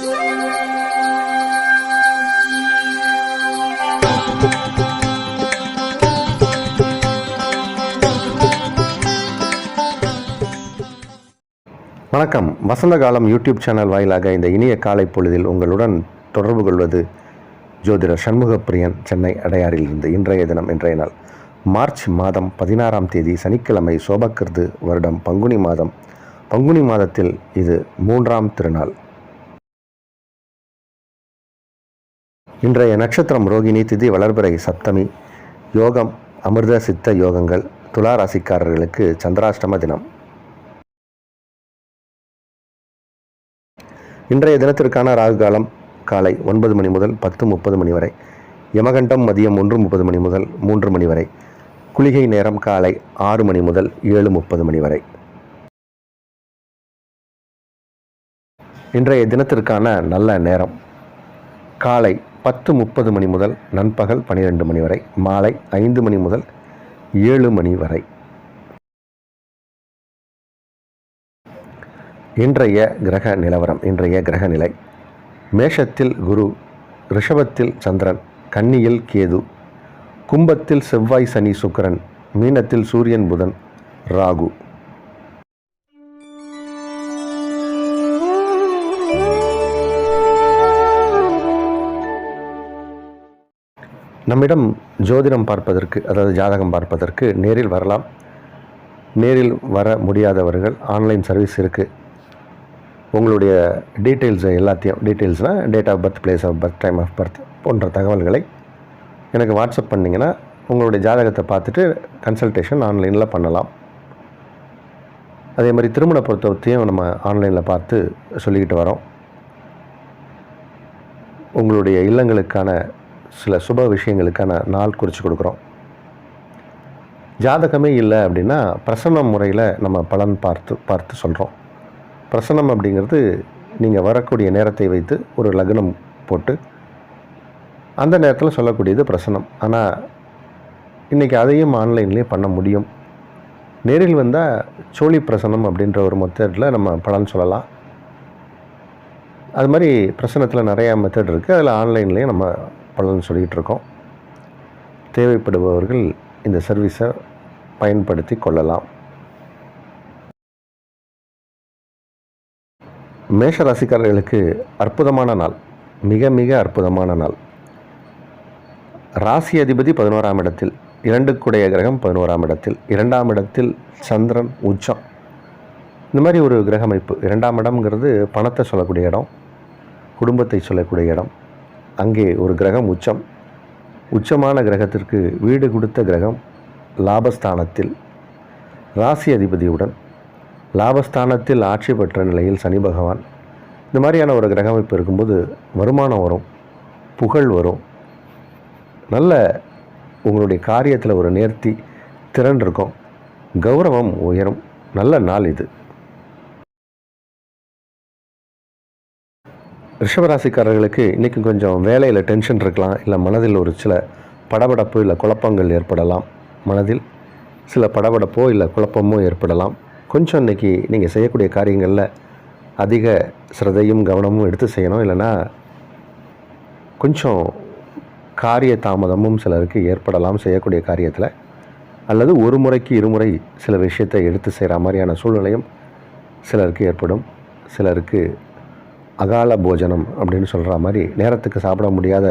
வணக்கம். வசந்த காலம் YouTube channel வாயிலாக இந்த இனிய காலை பொழுதில் உங்களுடன் தொடர்பு கொள்வது ஜோதிடர் சண்முகப்பிரியன், சென்னை அடையாறிலிருந்து. இன்றைய நாள் மார்ச் மாதம் 16ஆம் தேதி சனிக்கிழமை, சோபக்கிருது வருடம் பங்குனி மாதம். பங்குனி மாதத்தில் இது 3ஆம் திருநாள். இன்றைய நட்சத்திரம் ரோகிணி, திதி வளர்பிறை, சப்தமி, யோகம் அமிர்த சித்த யோகங்கள். துலா ராசிக்காரர்களுக்கு சந்திராஷ்டம தினம். இன்றைய தினத்திற்கான ராகு காலம் காலை 9 மணி முதல் 10:30 மணி வரை, யமகண்டம் மதியம் 1:30 மணி முதல் 3 மணி வரை, குளிகை நேரம் காலை 6 மணி முதல் 7:30 மணி வரை. இன்றைய தினத்திற்கான நல்ல நேரம் காலை 10:30 மணி முதல் நண்பகல் 12 மணி வரை, மாலை 5 மணி முதல் 7 மணி வரை. இன்றைய கிரக நிலவரம். இன்றைய கிரக நிலை: மேஷத்தில் குரு, ரிஷபத்தில் சந்திரன், கன்னியில் கேது, கும்பத்தில் செவ்வாய் சனி சுக்கிரன், மீனத்தில் சூரியன் புதன் ராகு. நம்மிடம் ஜோதிடம் பார்ப்பதற்கு, அதாவது ஜாதகம் பார்ப்பதற்கு நேரில் வரலாம். நேரில் வர முடியாதவர்கள் ஆன்லைன் சர்வீஸ் இருக்குது. உங்களுடைய டீட்டெயில்ஸை எல்லாத்தையும், டீட்டெயில்ஸ்னால் date of birth, place of birth, time of birth போன்ற தகவல்களை எனக்கு வாட்ஸ்அப் பண்ணிங்கன்னா உங்களுடைய ஜாதகத்தை பார்த்துட்டு கன்சல்டேஷன் ஆன்லைனில் பண்ணலாம். அதே மாதிரி திருமண பொறுத்தவரையும் நம்ம ஆன்லைனில் பார்த்து சொல்லிக்கிட்டு வரோம். உங்களுடைய இல்லங்களுக்கான சில சுப விஷயங்களுக்கான நாள் குறித்து கொடுக்குறோம். ஜாதகமே இல்லை அப்படின்னா பிரசன்னம் முறையில் நம்ம பலன் பார்த்து சொல்கிறோம். பிரசனம் அப்படிங்கிறது நீங்கள் வரக்கூடிய நேரத்தை வைத்து ஒரு லக்னம் போட்டு அந்த நேரத்தில் சொல்லக்கூடியது பிரசனம். ஆனால் இன்றைக்கி அதையும் ஆன்லைன்லேயே பண்ண முடியும். நேரில் வந்தால் சோழி பிரசனம் அப்படின்ற ஒரு மெத்தடில் நம்ம பலன் சொல்லலாம். அது மாதிரி பிரசனத்தில் நிறையா மெத்தட் இருக்குது. அதில் ஆன்லைன்லேயே நம்ம பலன் சொல்லிகிட்டு இருக்கோம். தேவைப்படுபவர்கள் இந்த சர்வீஸை பயன்படுத்தி கொள்ளலாம். மேஷ ராசிக்காரர்களுக்கு அற்புதமான நாள், மிக மிக அற்புதமான நாள். ராசி அதிபதி 11ஆம் இடத்தில், 2 கிரகம் 11ஆம் இடத்தில், 2ஆம் இடத்தில் சந்திரன் உச்சம். இந்த மாதிரி ஒரு கிரக அமைப்பு. 2ஆம் இடம்ங்கிறது பணத்தை சொல்லக்கூடிய இடம், குடும்பத்தை சொல்லக்கூடிய இடம். அங்கே ஒரு கிரகம் உச்சம். உச்சமான கிரகத்திற்கு வீடு கொடுத்த கிரகம் லாபஸ்தானத்தில் ராசி அதிபதியுடன், லாபஸ்தானத்தில் ஆட்சி பெற்ற நிலையில் சனி பகவான். இந்த மாதிரியான ஒரு கிரக அமைப்பு இருக்கும்போது வருமானம் வரும், புகழ் வரும், நல்ல உங்களுடைய காரியத்தில் ஒரு நேர்த்தி, திறன் இருக்கும், கௌரவம் உயரும். நல்ல நாள் இது. ரிஷபராசிக்காரர்களுக்கு இன்றைக்கி கொஞ்சம் வேலையில் டென்ஷன் இருக்கலாம், இல்லை மனதில் ஒரு சில படபடப்பு இல்லை குழப்பங்கள் ஏற்படலாம். மனதில் சில படபடப்போ இல்லை குழப்பமோ ஏற்படலாம். கொஞ்சம் இன்றைக்கி நீங்கள் செய்யக்கூடிய காரியங்களில் அதிக சிரத்தையும் கவனமும் எடுத்து செய்யணும். இல்லைன்னா கொஞ்சம் காரிய தாமதமும் சிலருக்கு ஏற்படலாம் செய்யக்கூடிய காரியத்தில். அல்லது ஒரு முறைக்கு இருமுறை சில விஷயத்தை எடுத்து செய்கிற மாதிரியான சூழ்நிலையும் சிலருக்கு ஏற்படும். சிலருக்கு அகால போஜனம் அப்படின்னு சொல்கிற மாதிரி நேரத்துக்கு சாப்பிட முடியாத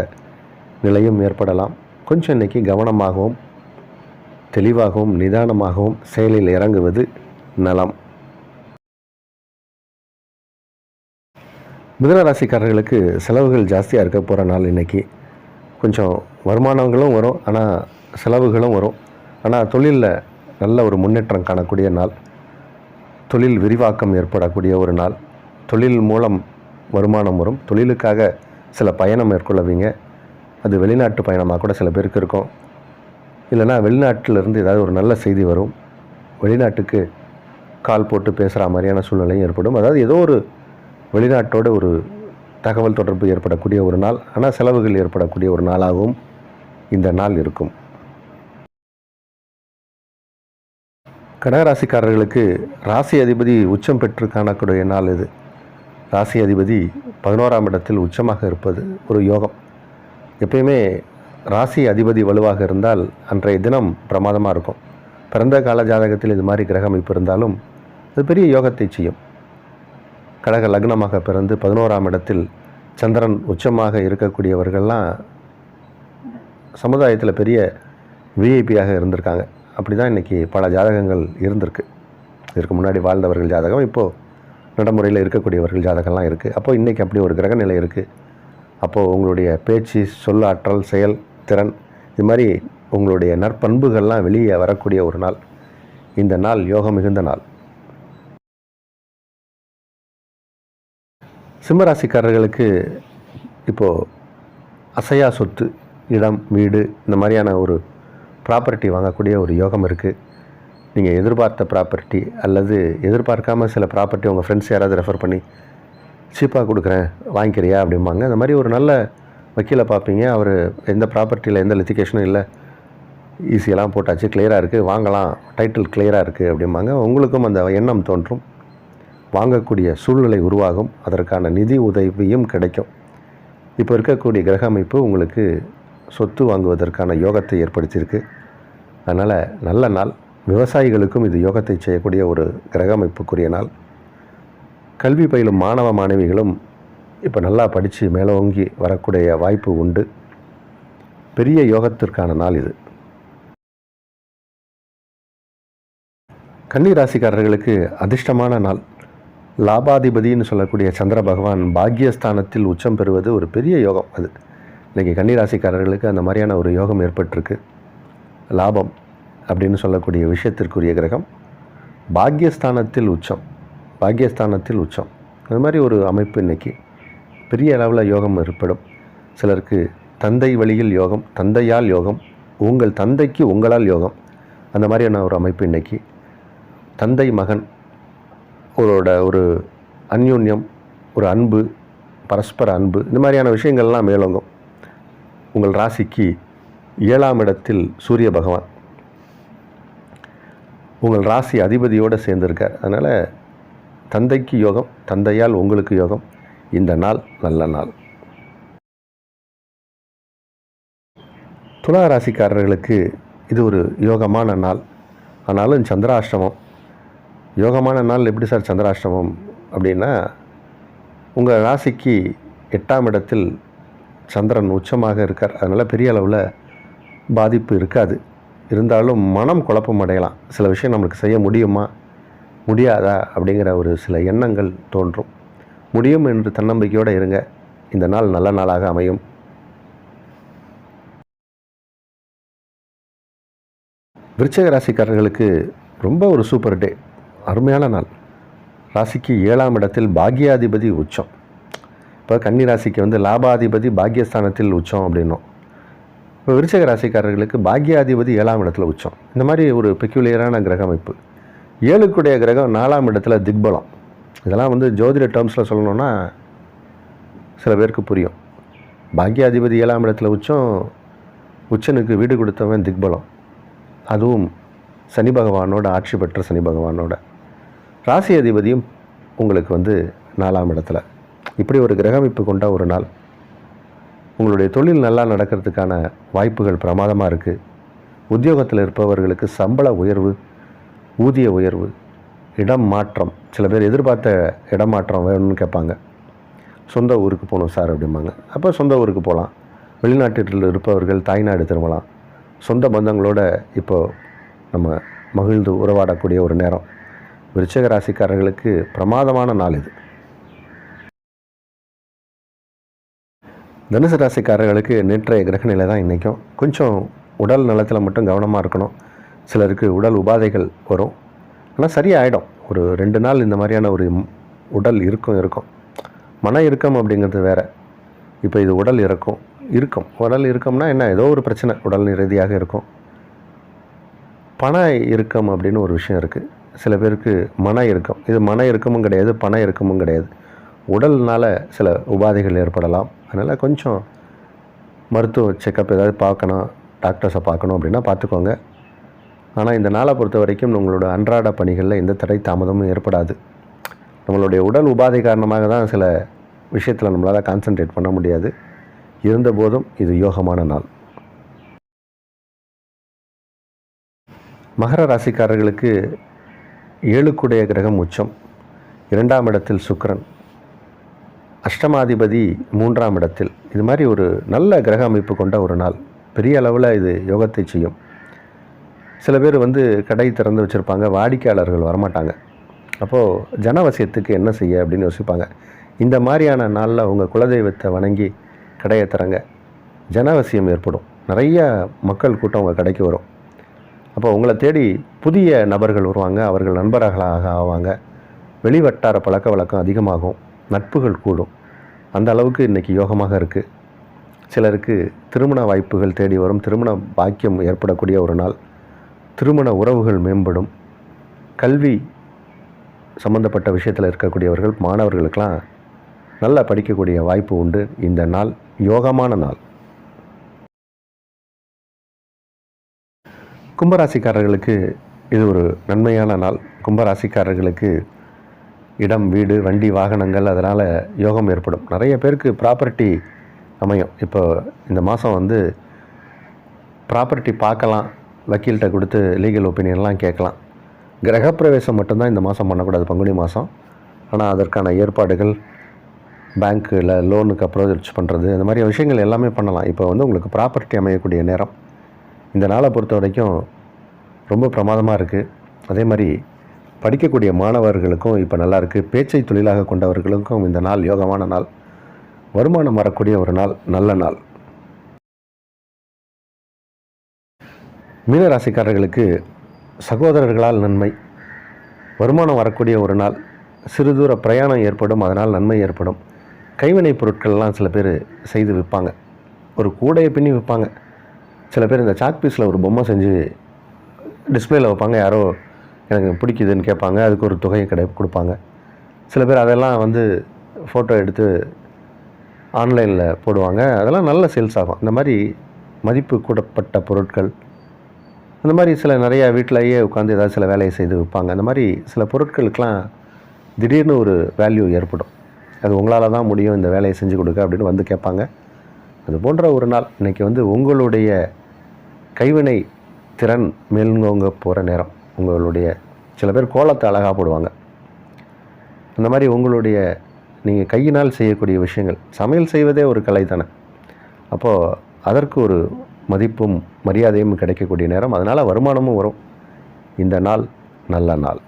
நிலையும் ஏற்படலாம். கொஞ்சம் இன்றைக்கி கவனமாகவும் தெளிவாகவும் நிதானமாகவும் செயலில் இறங்குவது நலம். மிதுன ராசிக்காரர்களுக்கு செலவுகள் ஜாஸ்தியாக இருக்க போகிற நாள் இன்றைக்கி. கொஞ்சம் வருமானங்களும் வரும், ஆனால் செலவுகளும் வரும். ஆனால் தொழிலில் நல்ல ஒரு முன்னேற்றம் காணக்கூடிய நாள், தொழில் விரிவாக்கம் ஏற்படக்கூடிய ஒரு நாள். தொழில் மூலம் வருமானம் வரும். தொழிலுக்காக சில பயணம் மேற்கொள்ளுவீங்க. அது வெளிநாட்டு பயணமாக கூட சில பேருக்கு இருக்கும். இல்லைனா வெளிநாட்டிலிருந்து ஏதாவது ஒரு நல்ல செய்தி வரும். வெளிநாட்டுக்கு கால் போட்டு பேசுகிற மாதிரியான சூழ்நிலையும் ஏற்படும். அதாவது ஏதோ ஒரு வெளிநாட்டோடு ஒரு தகவல் தொடர்பு ஏற்படக்கூடிய ஒரு நாள், ஆனால் செலவுகள் ஏற்படக்கூடிய ஒரு நாளாகவும் இந்த நாள் இருக்கும். கடகராசிக்காரர்களுக்கு ராசி அதிபதி உச்சம் பெற்று காணக்கூடிய நாள் இது. ராசி அதிபதி 11ஆம் இடத்தில் உச்சமாக இருப்பது ஒரு யோகம். எப்பயுமே ராசி அதிபதி வலுவாக இருந்தால் அன்றைய தினம் பிரமாதமாக இருக்கும். பிறந்த கால ஜாதகத்தில் இது மாதிரி கிரக அமைப்பு இருந்தாலும் அது பெரிய யோகத்தை செய்யும். கடக லக்னமாக பிறந்து 11ஆம் இடத்தில் சந்திரன் உச்சமாக இருக்கக்கூடியவர்கள்லாம் சமுதாயத்தில் பெரிய விஐபியாக இருந்திருக்காங்க. அப்படி தான் இன்றைக்கி பல ஜாதகங்கள் இருந்திருக்கு. இதற்கு முன்னாடி வாழ்ந்தவர்கள் ஜாதகம், இப்போது நடைமுறையில் இருக்கக்கூடியவர்கள் ஜாதகம்லாம் இருக்குது. அப்போது இன்றைக்கி அப்படி ஒரு கிரக நிலை இருக்குது. அப்போது உங்களுடைய பேச்சு, சொல் ஆற்றல், செயல் திறன், இது மாதிரி உங்களுடைய நற்பண்புகள்லாம் வெளியே வரக்கூடிய ஒரு நாள். இந்த நாள் யோகம் மிகுந்த நாள். சிம்மராசிக்காரர்களுக்கு இப்போது அசையா சொத்து, இடம், வீடு, இந்த மாதிரியான ஒரு ப்ராப்பர்ட்டி வாங்கக்கூடிய ஒரு யோகம் இருக்குது. நீங்கள் எதிர்பார்த்த ப்ராப்பர்ட்டி அல்லது எதிர்பார்க்காம சில ப்ராப்பர்ட்டி உங்கள் ஃப்ரெண்ட்ஸ் யாராவது ரெஃபர் பண்ணி சீப்பாக கொடுக்குறேன் வாங்கிக்கிறியா அப்படிம்பாங்க. அந்த மாதிரி ஒரு நல்ல வக்கீலை பார்ப்பீங்க. அவர் எந்த ப்ராப்பர்ட்டியில் எந்த லித்திகேஷனும் இல்லை, ஈஸியெல்லாம் போட்டாச்சு, கிளியராக இருக்குது, வாங்கலாம், டைட்டில் கிளியராக இருக்குது அப்படிம்பாங்க. உங்களுக்கும் அந்த எண்ணம் தோன்றும். வாங்கக்கூடிய சூழ்நிலை உருவாகும். அதற்கான நிதி உதவியும் கிடைக்கும். இப்போ இருக்கக்கூடிய கிரக அமைப்பு உங்களுக்கு சொத்து வாங்குவதற்கான யோகத்தை ஏற்படுத்தியிருக்கு. அதனால் நல்ல நாள். விவசாயிகளுக்கும் இது யோகத்தை செய்யக்கூடிய ஒரு கிரக அமைப்புக்குரிய நாள். கல்வி பயிலும் மாணவ மாணவிகளும் இப்போ நல்லா படித்து மேலோங்கி வரக்கூடிய வாய்ப்பு உண்டு. பெரிய யோகத்திற்கான நாள் இது. கன்னி ராசிக்காரர்களுக்கு அதிர்ஷ்டமான நாள். லாபாதிபதினு சொல்லக்கூடிய சந்திர பகவான் பாக்யஸ்தானத்தில் உச்சம் பெறுவது ஒரு பெரிய யோகம். அது இன்றைக்கி கன்னிராசிக்காரர்களுக்கு அந்த மாதிரியான ஒரு யோகம் ஏற்பட்டிருக்கு. லாபம் அப்படின்னு சொல்லக்கூடிய விஷயத்திற்குரிய கிரகம் பாக்யஸ்தானத்தில் உச்சம். அது மாதிரி ஒரு அமைப்பு இன்றைக்கி பெரிய அளவில் யோகம் ஏற்படும். சிலருக்கு தந்தை வழியில் யோகம், தந்தையால் யோகம், உங்கள் தந்தைக்கு உங்களால் யோகம், அந்த மாதிரியான ஒரு அமைப்பு இன்றைக்கி. தந்தை மகன் ஒரு அந்யோன்யம், ஒரு அன்பு, பரஸ்பர அன்பு, இந்த மாதிரியான விஷயங்கள்லாம் மேலோங்கும். உங்கள் ராசிக்கு 7ஆம் இடத்தில் சூரிய பகவான் உங்கள் ராசி அதிபதியோடு சேர்ந்திருக்கார். அதனால் தந்தைக்கு யோகம், தந்தையால் உங்களுக்கு யோகம். இந்த நாள் நல்ல நாள். துலா ராசிக்காரர்களுக்கு இது ஒரு யோகமான நாள். ஆனாலும் சந்திராஷ்டமம். யோகமான நாள் எப்படி சார் சந்திராஷ்டமம் அப்படின்னா, உங்கள் ராசிக்கு 8ஆம் இடத்தில் சந்திரன் உச்சமாக இருக்கார். அதனால் பெரிய அளவில் பாதிப்பு இருக்காது. இருந்தாலும் மனம் குழப்பம் அடையலாம். சில விஷயம் நம்மளுக்கு செய்ய முடியுமா முடியாதா அப்படிங்கிற ஒரு சில எண்ணங்கள் தோன்றும். முடியும் என்று தன்னம்பிக்கையோடு இருங்க. இந்த நாள் நல்ல நாளாக அமையும். விருச்சிக ராசிக்காரர்களுக்கு ரொம்ப ஒரு சூப்பர் டே, அருமையான நாள். ராசிக்கு 7ஆம் இடத்தில் பாக்யாதிபதி உச்சம். இப்போ கன்னி ராசிக்கு லாபாதிபதி பாக்யஸ்தானத்தில் உச்சம் அப்படின்னும். இப்போ விருச்சிக ராசிக்காரர்களுக்கு பாக்யாதிபதி 7ஆம் இடத்துல உச்சம். இந்த மாதிரி ஒரு பெக்யூலியரான கிரக அமைப்பு. 7க்குடைய கிரகம் 4ஆம் இடத்துல திக்பலம். இதெல்லாம் ஜோதிட டேர்ம்ஸில் சொல்லணுன்னா சில பேருக்கு புரியும். பாக்யாதிபதி 7ஆம் இடத்துல உச்சம், உச்சனுக்கு வீடு கொடுத்தவன் திக்பலம். அதுவும் சனி பகவானோட, ஆட்சி பெற்ற சனி பகவானோட. ராசி அதிபதியும் உங்களுக்கு 4ஆம் இடத்துல. இப்படி ஒரு கிரகமைப்பு கொண்ட ஒரு நாள். உங்களுடைய தொழில் நல்லா நடக்கிறதுக்கான வாய்ப்புகள் பிரமாதமாக இருக்குது. உத்தியோகத்தில் இருப்பவர்களுக்கு சம்பள உயர்வு, ஊதிய உயர்வு, இடம் மாற்றம். சில பேர் எதிர்பார்த்த இடம் மாற்றம் வேணும்னு கேட்பாங்க. சொந்த ஊருக்கு போகணும் சார் அப்படிம்பாங்க. அப்போ சொந்த ஊருக்கு போகலாம். வெளிநாட்டில் இருப்பவர்கள் தாய்நாடு திரும்பலாம். சொந்த பந்தங்களோட இப்போது நம்ம மகிழ்ந்து உறவாடக்கூடிய ஒரு நேரம். விருச்சிக ராசிக்காரர்களுக்கு பிரமாதமான நாள் இது. தனுசு ராசிக்காரர்களுக்கு நேற்றைய கிரகநிலை தான் இன்றைக்கும். கொஞ்சம் உடல் நலத்தில் மட்டும் கவனமாக இருக்கணும். சிலருக்கு உடல் உபாதைகள் வரும், ஆனால் சரியாயிடும். ஒரு 2 நாள் இந்த மாதிரியான ஒரு உடல் இருக்கும். மன இறுக்கம் அப்படிங்கிறது வேறு. இப்போ இது உடல் இருக்கும். உடல் இறுக்கம்னா என்ன, ஏதோ ஒரு பிரச்சனை உடல் ரீதியாக இருக்கும். பண இறுக்கம் அப்படின்னு ஒரு விஷயம் இருக்குது. சில பேருக்கு மன இறுக்கம். இது மன இறுக்கமும் கிடையாது, பண இறுக்கமும் கிடையாது. உடல்னால் சில உபாதைகள் ஏற்படலாம். அதனால் கொஞ்சம் மருத்துவ செக்கப் ஏதாவது பார்க்கணும், டாக்டர்ஸை பார்க்கணும் அப்படின்னா பார்த்துக்கோங்க. ஆனால் இந்த நாளை பொறுத்த வரைக்கும் உங்களோட அன்றாட பணிகளில் எந்த தடை தாமதமும் ஏற்படாது. நம்மளுடைய உடல் உபாதை காரணமாக தான் சில விஷயத்தில் நம்மளால் கான்சன்ட்ரேட் பண்ண முடியாது. இருந்தபோதும் இது யோகமான நாள். மகர ராசிக்காரர்களுக்கு 7 கிரகம் உச்சம், 2ஆம் இடத்தில் சுக்கிரன், அஷ்டமாதிபதி 3ஆம் இடத்தில். இது மாதிரி ஒரு நல்ல கிரக அமைப்பு கொண்ட ஒரு நாள். பெரிய அளவில் இது யோகத்தை செய்யும். சில பேர் கடை திறந்து வச்சுருப்பாங்க, வாடிக்கையாளர்கள் வரமாட்டாங்க. அப்போது ஜனவசியத்துக்கு என்ன செய்ய அப்படின்னு யோசிப்பாங்க. இந்த மாதிரியான நாளில் உங்கள் குலதெய்வத்தை வணங்கி கடையை திறங்க, ஜனவசியம் ஏற்படும். நிறைய மக்கள் கூட்டம் உங்கள் கடைக்கு வரும். அப்போ உங்களை தேடி புதிய நபர்கள் வருவாங்க, அவர்கள் நண்பர்களாக ஆவாங்க, வெளிவட்டார பழக்க வழக்கம் அதிகமாகும், நட்புகள் கூடும். அந்த அளவுக்கு இன்றைக்கி யோகமாக இருக்குது. சிலருக்கு திருமண வாய்ப்புகள் தேடி வரும், திருமண பாக்கியம் ஏற்படக்கூடிய ஒரு நாள், திருமண உறவுகள் மேம்படும். கல்வி சம்பந்தப்பட்ட விஷயத்தில் இருக்கக்கூடியவர்கள், மாணவர்களுக்கெல்லாம் நல்லா படிக்கக்கூடிய வாய்ப்பு உண்டு. இந்த நாள் யோகமான நாள். கும்பராசிக்காரர்களுக்கு இது ஒரு நன்மையான நாள். கும்பராசிக்காரர்களுக்கு இடம், வீடு, வண்டி, வாகனங்கள், அதனால் யோகம் ஏற்படும். நிறைய பேருக்கு ப்ராப்பர்ட்டி அமையும். இப்போ இந்த மாதம் ப்ராப்பர்ட்டி பார்க்கலாம், வக்கீல்கிட்ட கொடுத்து லீகல் ஒப்பீனியன்லாம் கேட்கலாம். கிரகப்பிரவேசம் மட்டும்தான் இந்த மாதம் பண்ணக்கூடாது, பங்குனி மாதம். ஆனால் அதற்கான ஏற்பாடுகள், பேங்க்கில் லோனுக்கு அப்ரோச் பண்ணுறது, இந்த மாதிரி விஷயங்கள் எல்லாமே பண்ணலாம். இப்போ உங்களுக்கு ப்ராப்பர்ட்டி அமையக்கூடிய நேரம். இந்த நாளை பொறுத்த வரைக்கும் ரொம்ப பிரமாதமாக இருக்குது. அதே மாதிரி படிக்கக்கூடிய மாணவர்களுக்கும் இப்போ நல்லாயிருக்கு. பேச்சை தொழிலாக கொண்டவர்களுக்கும் இந்த நாள் யோகமான நாள். வருமானம் வரக்கூடிய ஒரு நாள், நல்ல நாள். மீனராசிக்காரர்களுக்கு சகோதரர்களால் நன்மை, வருமானம் வரக்கூடிய ஒரு நாள். சிறு தூர பிரயாணம் ஏற்படும், அதனால் நன்மை ஏற்படும். கைவினைப் பொருட்கள்லாம் சில பேர் செய்து விற்பாங்க. ஒரு கூடையை பின்னி விற்பாங்க. சில பேர் இந்த சாக் பீஸில் ஒரு பொம்மை செஞ்சு டிஸ்பிளேயில் வைப்பாங்க. யாரோ எனக்கு பிடிக்குதுன்னு கேட்பாங்க, அதுக்கு ஒரு தொகையை கொடுப்பாங்க. சில பேர் அதெல்லாம் ஃபோட்டோ எடுத்து ஆன்லைனில் போடுவாங்க. அதெல்லாம் நல்ல சேல்ஸ் ஆகும். இந்த மாதிரி மதிப்பு கூடப்பட்ட பொருட்கள், அந்த மாதிரி நிறையா வீட்டிலையே உட்காந்து ஏதாவது சில வேலையை செய்து விற்பாங்க. அந்த மாதிரி சில பொருட்களுக்கெலாம் திடீர்னு ஒரு வேல்யூ ஏற்படும். அது உங்களால் தான் முடியும் இந்த வேலையை செஞ்சு கொடுக்க அப்படின்னு கேட்பாங்க. அது போன்ற ஒரு நாள். இன்றைக்கி உங்களுடைய கைவினை திறன் மேல்ங்கோங்க போகிற நேரம். உங்களுடைய சில பேர் கோலத்தை அழகாக போடுவாங்க. அந்த மாதிரி உங்களுடைய நீங்கள் கையினால் செய்யக்கூடிய விஷயங்கள், சமையல் செய்வதே ஒரு கலை தானே. அப்போது அதற்கு ஒரு மதிப்பும் மரியாதையும் கிடைக்கக்கூடிய நேரம். அதனால் வருமானமும் வரும். இந்த நாள் நல்ல நாள்.